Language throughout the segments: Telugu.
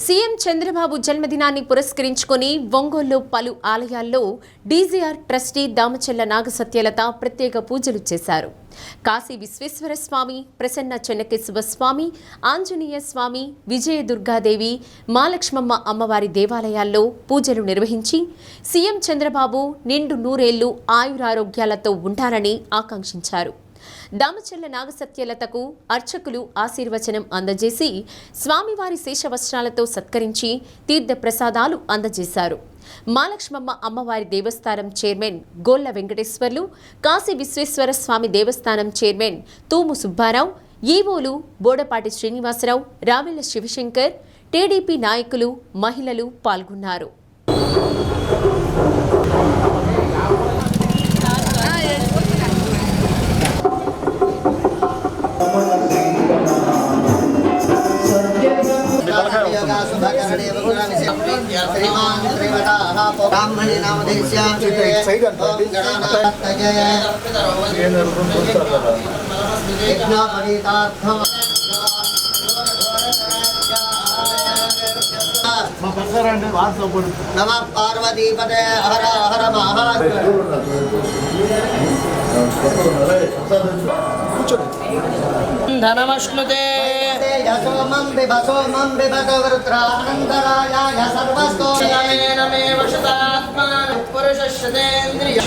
సీఎం చంద్రబాబు జన్మదినాన్ని పురస్కరించుకొని ఒంగోలులో పలు ఆలయాల్లో డీజీఆర్ ట్రస్టీ దామచల్ల నాగసత్యలత ప్రత్యేక పూజలు చేశారు. కాశీ విశ్వేశ్వర స్వామి, ప్రసన్న చెన్నకేశవ స్వామి, ఆంజనేయ స్వామి, విజయదుర్గాదేవి, మాలక్ష్మమ్మ అమ్మవారి దేవాలయాల్లో పూజలు నిర్వహించి సీఎం చంద్రబాబు నిండు నూరేళ్లు ఆయురారోగ్యాలతో ఉండాలని ఆకాంక్షించారు. దామచల్ల నాగసత్యలతకు అర్చకులు ఆశీర్వచనం అందజేసి స్వామివారి శేషవస్త్రాలతో సత్కరించి తీర్థ ప్రసాదాలు అందజేశారు. మాలక్ష్మమ్మ అమ్మవారి దేవస్థానం చైర్మన్ గోళ్ల వెంకటేశ్వర్లు, కాశీ విశ్వేశ్వర స్వామి దేవస్థానం చైర్మన్ తూము సుబ్బారావు, ఈవోలు బోడపాటి శ్రీనివాసరావు, రావెళ్ల శివశంకర్, టీడీపీ నాయకులు, మహిళలు పాల్గొన్నారు. नमः पार्वतीपते हर हर धनमश्नुते यशोमं बिभसोमं बिभसोवरुद्रानन्दरायाय सर्वस्तो नमेव शतात्मानं पुरुषशतेन्द्रिय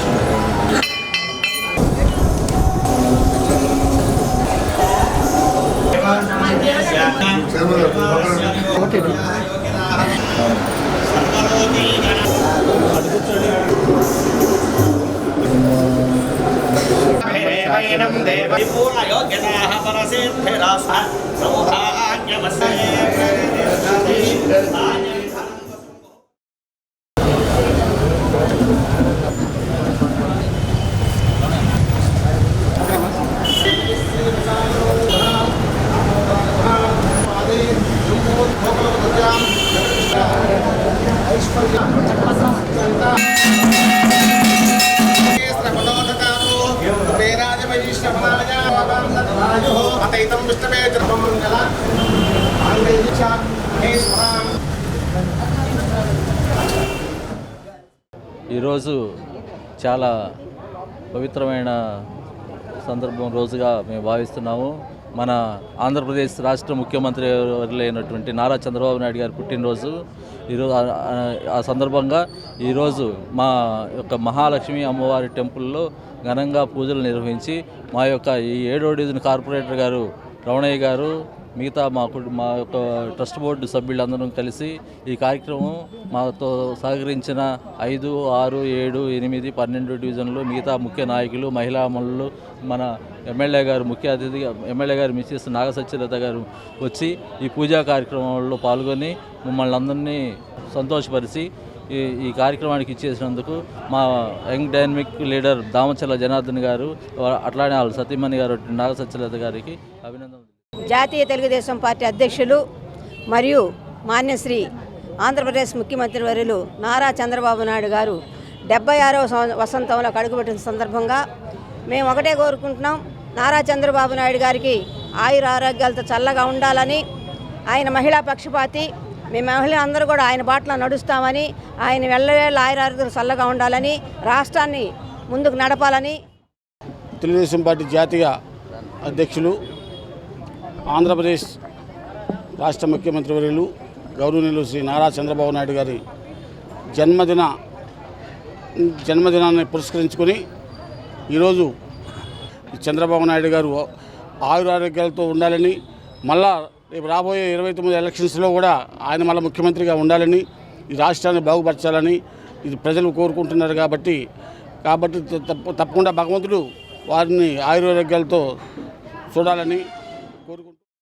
ఈరోజు చాలా పవిత్రమైన సందర్భం రోజుగా మేము భావిస్తున్నాము. మన ఆంధ్రప్రదేశ్ రాష్ట్ర ముఖ్యమంత్రి అయినటువంటి నారా చంద్రబాబు నాయుడు గారి పుట్టినరోజు. ఈరోజు ఆ సందర్భంగా ఈరోజు మా యొక్క మహాలక్ష్మి అమ్మవారి టెంపుల్లో ఘనంగా పూజలు నిర్వహించి మా యొక్క ఈ 7వ డివిజన్ కార్పొరేటర్ గారు రమణయ్య గారు, మిగతా మా యొక్క ట్రస్ట్ బోర్డు సభ్యులందరం కలిసి ఈ కార్యక్రమం మాతో సహకరించిన 5, 6, 7, 8, 12 డివిజన్లు మిగతా ముఖ్య నాయకులు, మహిళా మనులు, మన ఎమ్మెల్యే గారు ముఖ్య అతిథిగా ఎమ్మెల్యే గారు మిసెస్ నాగసత్యలత గారు వచ్చి ఈ పూజా కార్యక్రమంలో పాల్గొని మమ్మల్ని అందరినీ సంతోషపరిచి ఈ కార్యక్రమానికి ఇచ్చేసినందుకు మా young dynamic leader Damachalla Janardhan గారు, అట్లానే వాళ్ళ సతీమణి గారు నాగసత్యలత గారికి అభినందనలు. జాతీయ తెలుగుదేశం పార్టీ అధ్యక్షులు మరియు మాన్యశ్రీ ఆంధ్రప్రదేశ్ ముఖ్యమంత్రి వర్యులు నారా చంద్రబాబు నాయుడు గారు 76వ వసంతంలో అడుగుపెట్టిన సందర్భంగా మేము ఒకటే కోరుకుంటున్నాం, నారా చంద్రబాబు నాయుడు గారికి ఆయుర ఆరోగ్యాలతో చల్లగా ఉండాలని, ఆయన మహిళా పక్షపాతి, మేము మహిళలందరూ కూడా ఆయన బాటలో నడుస్తామని, ఆయన వెళ్ళవేళ్ళ ఆయురారోగ్యాలు చల్లగా ఉండాలని, రాష్ట్రాన్ని ముందుకు నడపాలని. తెలుగుదేశం పార్టీ జాతీయ అధ్యక్షులు ఆంధ్రప్రదేశ్ రాష్ట్ర ముఖ్యమంత్రి వర్యులు గౌరవనీయులు శ్రీ నారా చంద్రబాబు నాయుడు గారి జన్మదినాన్ని పురస్కరించుకొని ఈరోజు చంద్రబాబు నాయుడు గారు ఆయురారోగ్యాలతో ఉండాలని, మళ్ళా రేపు రాబోయే 29 ఎలక్షన్స్లో కూడా ఆయన మళ్ళీ ముఖ్యమంత్రిగా ఉండాలని, ఈ రాష్ట్రాన్ని బాగుపరచాలని ఇది ప్రజలు కోరుకుంటున్నారు. కాబట్టి తప్పకుండా భగవంతుడు వారిని ఆయురారోగ్యాలతో చూడాలని కోరుకుంటున్నారు.